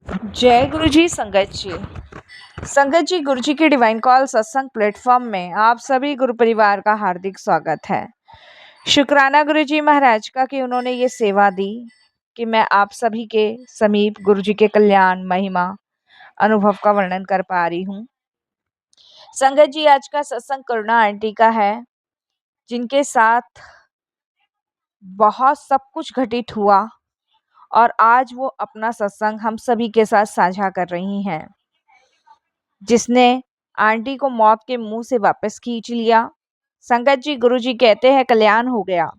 जय गुरु जी। संगत जी, गुरु जी के डिवाइन कॉल सत्संग प्लेटफॉर्म में आप सभी गुरु परिवार का हार्दिक स्वागत है। शुक्राना गुरु जी महाराज का कि उन्होंने ये सेवा दी कि मैं आप सभी के समीप गुरु जी के कल्याण, महिमा, अनुभव का वर्णन कर पा रही हूँ। संगत जी, आज का सत्संग करुणा आंटी का है, जिनके साथ बहुत सब कुछ घटित हुआ और आज वो अपना सत्संग हम सभी के साथ साझा कर रही हैं, जिसने आंटी को मौत के मुंह से वापस खींच लिया। संगत जी, गुरु जी कहते हैं कल्याण हो गया,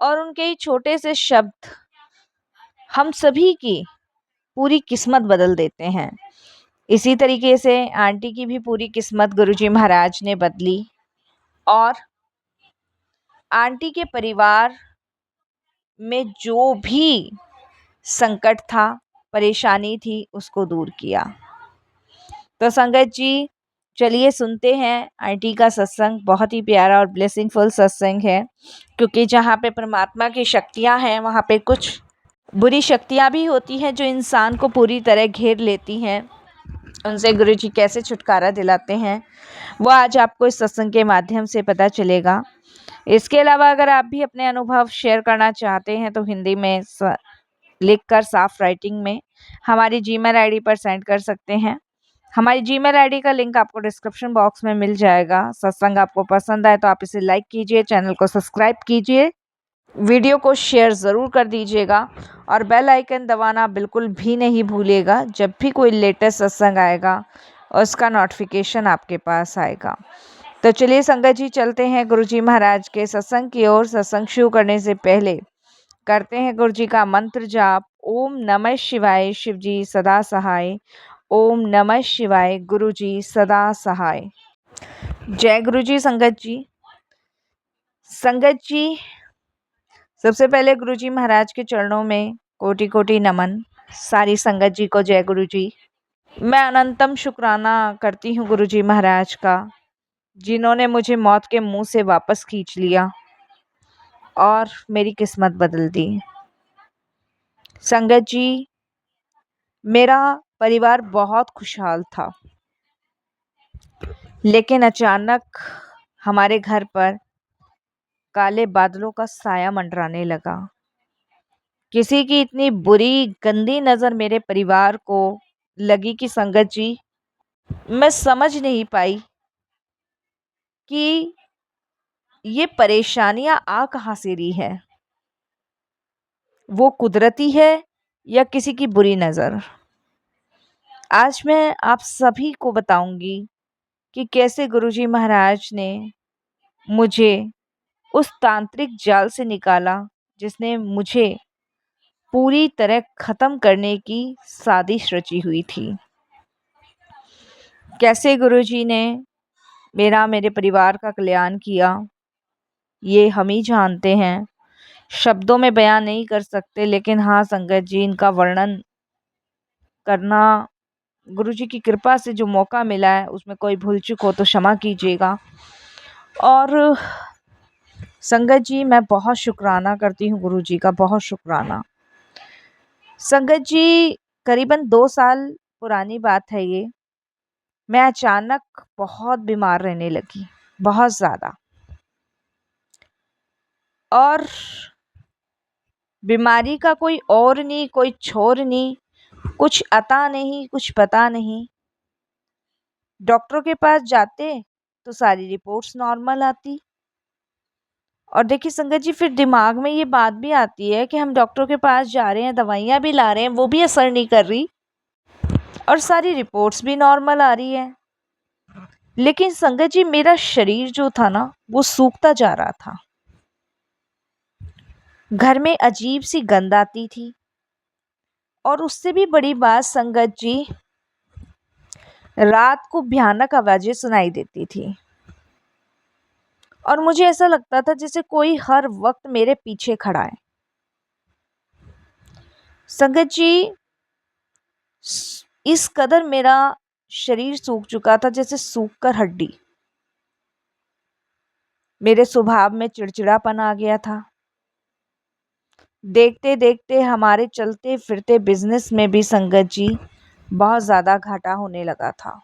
और उनके ही छोटे से शब्द हम सभी की पूरी किस्मत बदल देते हैं। इसी तरीके से आंटी की भी पूरी किस्मत गुरु जी महाराज ने बदली और आंटी के परिवार में जो भी संकट था, परेशानी थी, उसको दूर किया। तो संगत जी, चलिए सुनते हैं आंटी का सत्संग। बहुत ही प्यारा और ब्लेसिंगफुल सत्संग है, क्योंकि जहाँ पे परमात्मा की शक्तियाँ हैं, वहाँ पे कुछ बुरी शक्तियाँ भी होती हैं जो इंसान को पूरी तरह घेर लेती हैं। उनसे गुरु जी कैसे छुटकारा दिलाते हैं, वो आज आपको इस सत्संग के माध्यम से पता चलेगा। इसके अलावा अगर आप भी अपने अनुभव शेयर करना चाहते हैं तो हिंदी में लिखकर साफ राइटिंग में हमारी जीमेल आईडी पर सेंड कर सकते हैं। हमारी जीमेल आईडी का लिंक आपको डिस्क्रिप्शन बॉक्स में मिल जाएगा। सत्संग आपको पसंद आए तो आप इसे लाइक कीजिए, चैनल को सब्सक्राइब कीजिए, वीडियो को शेयर ज़रूर कर दीजिएगा और बेल आइकन दबाना बिल्कुल भी नहीं भूलिएगा। जब भी कोई लेटेस्ट सत्संग आएगा उसका नोटिफिकेशन आपके पास आएगा। तो चलिए संगत जी, चलते हैं गुरु जी महाराज के सत्संग की ओर। सत्संग शुरू करने से पहले करते हैं गुरु जी का मंत्र जाप। ओम नमः शिवाय, शिव जी सदा सहाय। ओम नमः शिवाय, गुरु जी सदा सहाय। जय गुरु जी। संगत जी, सबसे पहले गुरु जी महाराज के चरणों में कोटि कोटि नमन। सारी संगत जी को जय गुरु जी। मैं अनंतम शुक्राना करती हूँ गुरु जी महाराज का, जिन्होंने मुझे मौत के मुंह से वापस खींच लिया और मेरी किस्मत बदल दी। संगत जी, मेरा परिवार बहुत खुशहाल था, लेकिन अचानक हमारे घर पर काले बादलों का साया मंडराने लगा। किसी की इतनी बुरी गंदी नज़र मेरे परिवार को लगी कि संगत जी, मैं समझ नहीं पाई कि ये परेशानियां आ कहाँ से रही है। वो कुदरती है या किसी की बुरी नज़र। आज मैं आप सभी को बताऊंगी कि कैसे गुरुजी महाराज ने मुझे उस तांत्रिक जाल से निकाला, जिसने मुझे पूरी तरह ख़त्म करने की साजिश रची हुई थी। कैसे गुरुजी ने मेरे परिवार का कल्याण किया, ये हम ही जानते हैं, शब्दों में बयान नहीं कर सकते। लेकिन हाँ संगत जी, इनका वर्णन करना गुरुजी की कृपा से जो मौका मिला है, उसमें कोई भूल चूक हो तो क्षमा कीजिएगा। और संगत जी, मैं बहुत शुक्राना करती हूँ गुरुजी का, बहुत शुक्राना। संगत जी, करीबन 2 साल पुरानी बात है ये। मैं अचानक बहुत बीमार रहने लगी, बहुत ज़्यादा। और बीमारी का कोई और नहीं, कोई छोर नहीं, कुछ अता नहीं, कुछ पता नहीं। डॉक्टरों के पास जाते तो सारी रिपोर्ट्स नॉर्मल आती। और देखिए संगत जी, फिर दिमाग में ये बात भी आती है कि हम डॉक्टरों के पास जा रहे हैं, दवाइयाँ भी ला रहे हैं, वो भी असर नहीं कर रही और सारी रिपोर्ट्स भी नॉर्मल आ रही है। लेकिन संगत जी, मेरा शरीर जो था ना, वो सूखता जा रहा था। घर में अजीब सी गंध आती थी, और उससे भी बड़ी बात संगत जी, रात को भयानक आवाजें सुनाई देती थी और मुझे ऐसा लगता था जैसे कोई हर वक्त मेरे पीछे खड़ा है। संगत जी, इस कदर मेरा शरीर सूख चुका था, जैसे सूख कर हड्डी। मेरे स्वभाव में चिड़चिड़ापन आ गया था। देखते देखते हमारे चलते फिरते बिजनेस में भी संगत जी बहुत ज़्यादा घाटा होने लगा था।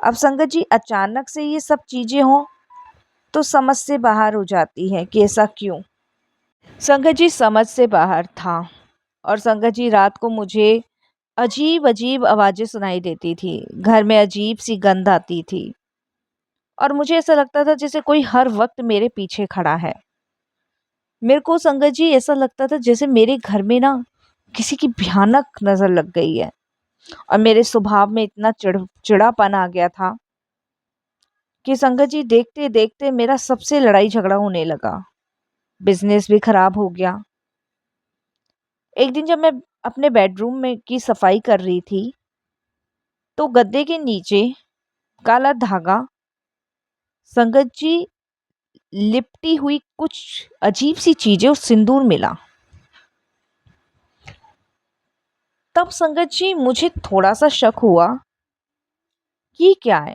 अब संगत जी अचानक से ये सब चीज़ें हों तो समझ से बाहर हो जाती है कि ऐसा क्यों। संगत जी समझ से बाहर था। और संगत जी रात को मुझे अजीब अजीब आवाज़ें सुनाई देती थी। घर में अजीब सी गंध आती थी और मुझे ऐसा लगता था जैसे कोई हर वक्त मेरे पीछे खड़ा है। मेरे को संगत जी ऐसा लगता था जैसे मेरे घर में ना किसी की भयानक नज़र लग गई है। और मेरे स्वभाव में इतना चिड़ापन आ गया था कि संगत जी देखते देखते मेरा सबसे लड़ाई झगड़ा होने लगा। बिजनेस भी खराब हो गया। एक दिन जब मैं अपने बेडरूम में की सफाई कर रही थी तो गद्दे के नीचे काला धागा संगत जी लिपटी हुई कुछ अजीब सी चीजें और सिंदूर मिला। तब संगत जी मुझे थोड़ा सा शक हुआ कि ये क्या है।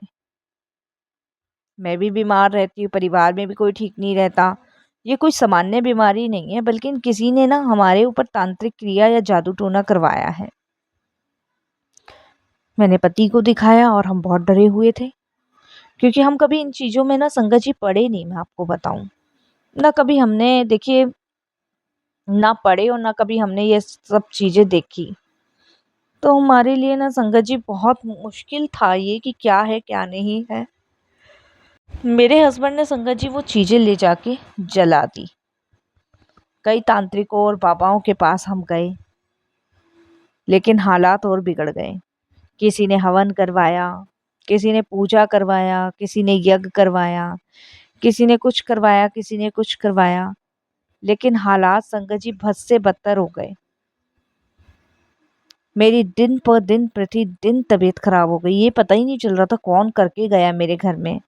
मैं भी बीमार रहती हूँ, परिवार में भी कोई ठीक नहीं रहता। ये कोई सामान्य बीमारी नहीं है बल्कि किसी ने ना हमारे ऊपर तांत्रिक क्रिया या जादू टोना करवाया है। मैंने पति को दिखाया और हम बहुत डरे हुए थे क्योंकि हम कभी इन चीज़ों में ना संगत जी पड़े नहीं। मैं आपको बताऊं ना, कभी हमने देखिए ना पढ़े और ना कभी हमने ये सब चीज़ें देखी। तो हमारे लिए ना संगत जी बहुत मुश्किल था ये कि क्या है क्या नहीं है। मेरे हस्बैंड ने संगत जी वो चीज़ें ले जाके जला दी। कई तांत्रिकों और बाबाओं के पास हम गए लेकिन हालात और बिगड़ गए। किसी ने हवन करवाया, किसी ने पूजा करवाया, किसी ने यज्ञ करवाया, किसी ने कुछ करवाया, किसी ने कुछ करवाया, लेकिन हालात संगत जी बद से बदतर हो गए। मेरी दिन पर दिन प्रतिदिन तबीयत खराब हो गई। ये पता ही नहीं चल रहा था कौन करके गया मेरे घर में।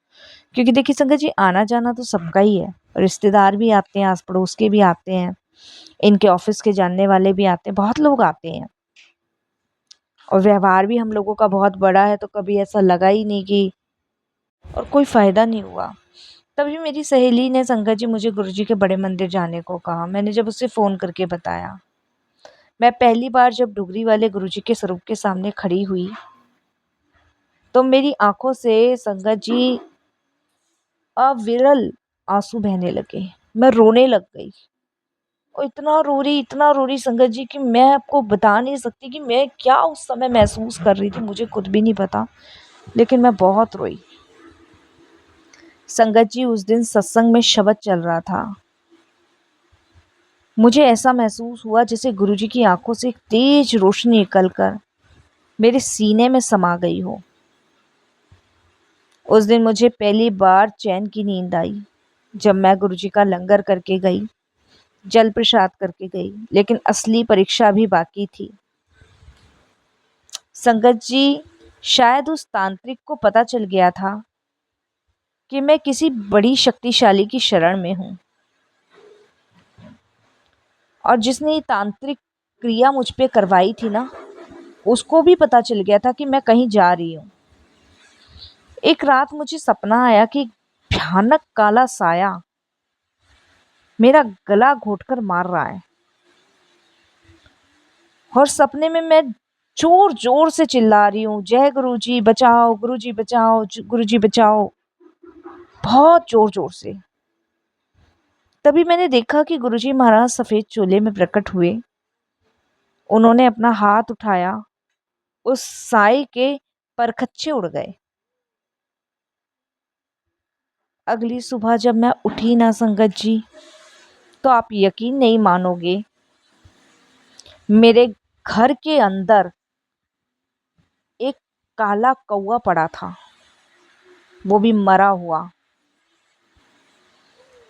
क्योंकि देखिए संगत जी आना जाना तो सबका ही है, रिश्तेदार भी आते हैं, आस पड़ोस के भी आते हैं, इनके ऑफिस के जानने वाले भी आते हैं, बहुत लोग आते हैं। और व्यवहार भी हम लोगों का बहुत बड़ा है तो कभी ऐसा लगा ही नहीं कि और कोई फायदा नहीं हुआ। तभी मेरी सहेली ने संगत जी मुझे गुरुजी के बड़े मंदिर जाने को कहा। मैंने जब उससे फ़ोन करके बताया, मैं पहली बार जब डुगरी वाले गुरुजी के स्वरूप के सामने खड़ी हुई तो मेरी आंखों से संगत जी अविरल आंसू बहने लगे। मैं रोने लग गई और इतना रो रही संगत जी कि मैं आपको बता नहीं सकती कि मैं क्या उस समय महसूस कर रही थी, मुझे खुद भी नहीं पता, लेकिन मैं बहुत रोई। संगत जी उस दिन सत्संग में शब्द चल रहा था। मुझे ऐसा महसूस हुआ जैसे गुरुजी की आंखों से एक तेज रोशनी निकलकर मेरे सीने में समा गई हो। उस दिन मुझे पहली बार चैन की नींद आई जब मैं गुरुजी का लंगर करके गई, जल प्रसाद करके गई, लेकिन असली परीक्षा भी बाकी थी। संगत जी शायद उस तांत्रिक को पता चल गया था कि मैं किसी बड़ी शक्तिशाली की शरण में हूँ और जिसने ये तांत्रिक क्रिया मुझ पे करवाई थी ना, उसको भी पता चल गया था कि मैं कहीं जा रही हूँ। एक रात मुझे सपना आया कि भयानक काला साया मेरा गला घोटकर मार रहा है और सपने में मैं जोर जोर से चिल्ला रही हूँ, जय गुरुजी बचाओ, गुरुजी बचाओ, गुरुजी बचाओ, बहुत जोर जोर से। तभी मैंने देखा कि गुरुजी महाराज सफेद चोले में प्रकट हुए। उन्होंने अपना हाथ उठाया, उस साई के परखच्चे उड़ गए। अगली सुबह जब मैं उठी ना संगत जी, तो आप यकीन नहीं मानोगे, मेरे घर के अंदर एक काला कौवा पड़ा था, वो भी मरा हुआ।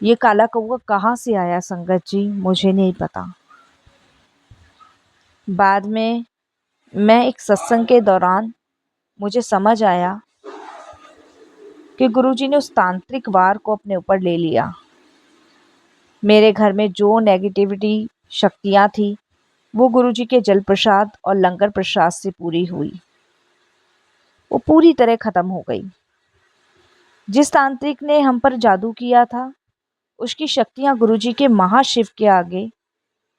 ये काला कौवा कहाँ से आया संगत जी मुझे नहीं पता। बाद में मैं एक सत्संग के दौरान मुझे समझ आया कि गुरुजी ने उस तांत्रिक वार को अपने ऊपर ले लिया। मेरे घर में जो नेगेटिविटी शक्तियाँ थी वो गुरुजी के जल प्रसाद और लंगर प्रसाद से पूरी हुई, वो पूरी तरह खत्म हो गई। जिस तांत्रिक ने हम पर जादू किया था उसकी शक्तियां गुरुजी के महाशिव के आगे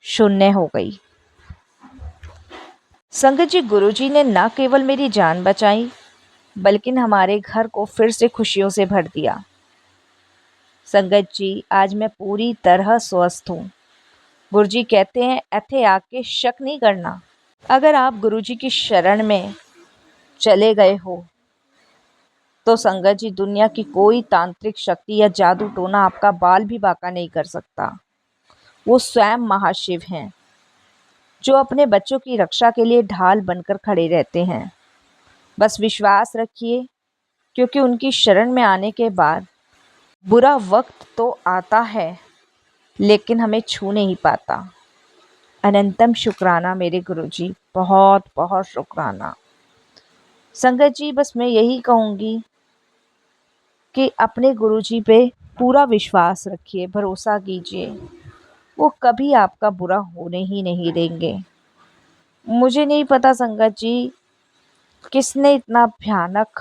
शून्य हो गई। संगत जी, गुरुजी ने न केवल मेरी जान बचाई बल्कि हमारे घर को फिर से खुशियों से भर दिया। संगत जी, आज मैं पूरी तरह स्वस्थ हूँ। गुरुजी कहते हैं, ऐथे आके शक नहीं करना। अगर आप गुरुजी की शरण में चले गए हो तो संगत जी, दुनिया की कोई तांत्रिक शक्ति या जादू टोना आपका बाल भी बांका नहीं कर सकता। वो स्वयं महाशिव हैं जो अपने बच्चों की रक्षा के लिए ढाल बनकर खड़े रहते हैं। बस विश्वास रखिए, क्योंकि उनकी शरण में आने के बाद बुरा वक्त तो आता है लेकिन हमें छू नहीं पाता। अनंतम शुक्राना मेरे गुरुजी, बहुत बहुत शुक्राना। संगत जी, बस मैं यही कहूँगी कि अपने गुरुजी पे पूरा विश्वास रखिए, भरोसा कीजिए, वो कभी आपका बुरा होने ही नहीं देंगे। मुझे नहीं पता संगत जी किसने इतना भयानक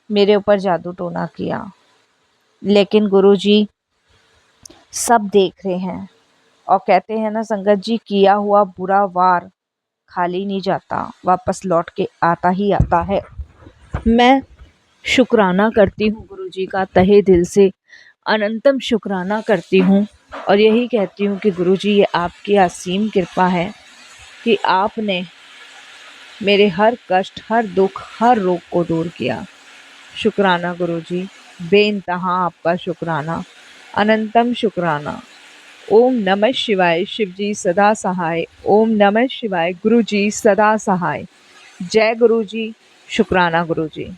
मेरे ऊपर जादू टोना किया, लेकिन गुरुजी सब देख रहे हैं और कहते हैं ना संगत जी, किया हुआ बुरा वार खाली नहीं जाता, वापस लौट के आता ही आता है। मैं शुक्राना करती हूँ गुरुजी का तहे दिल से, अनंतम शुक्राना करती हूँ और यही कहती हूँ कि गुरुजी, ये आपकी असीम कृपा है कि आपने मेरे हर कष्ट, हर दुख, हर रोग को दूर किया। शुक्राना गुरुजी, बेइंतहा आपका शुक्राना, अनंतम शुक्राना। ओम नमः शिवाय, शिवजी सदा सहाय। ओम नमः शिवाय, गुरुजी सदा सहाय। जय गुरुजी, शुक्राना गुरुजी।